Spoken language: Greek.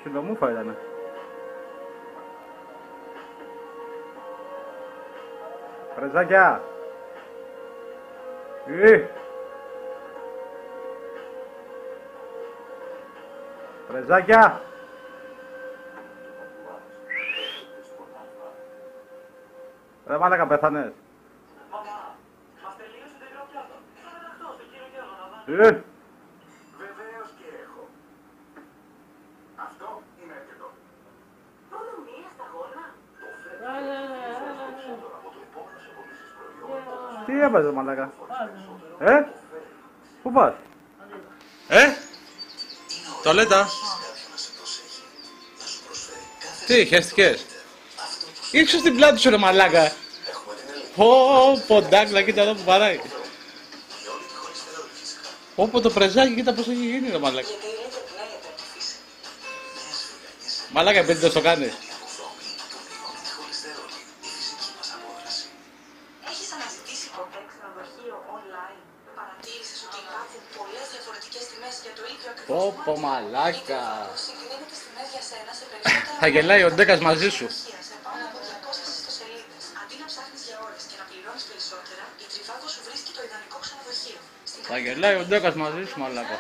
Ψιλομούφα ήτανε. Πρεζάκια! Πρεζάκια! Ρε μάλακα, πέθανες. Μαμά, μας τελείωσε το υγρό πιάτο. Θα μεταχτώ στο κύριο Γιώργο να δω. Βεβαίως και έχω. Αυτό είναι αρκετό. Μόνο μία σταγόνα. Τι έπαιζε μαλάκα. Πού πας. Τουαλέτα. Τι, χαίστηκες. Ήρξε στην πλάτη σου ρε μαλάκα. Πω, ντάκλα, κοίτα εδώ που παράει. Πω, το πρεζάκι, κοίτα πως έχει γίνει ρε μαλάκα. Μαλάκα, επειδή δεν το κάνεις. Έχεις αναζητήσει ποτέ ξενοδοχείο online? Παρατήρησες ότι υπάρχουν πολλές διαφορετικές τιμές για το ίδιο ακριβώς? Πω, μαλάκα. Συγκρίνεται στις τιμές για σένα σε περισσότερα... Θα γελάει ο Ντέκας μαζί σου. Σε πάνω από 200 ιστοσελίδες. Αντί να ψάχνεις για ώρες και να πληρώνεις περισσότερα, η Trivago σου βρίσκει το ιδανικό ξενοδοχείο. Θα γελάει ο Ντέκας μαζί σου μαλάκα.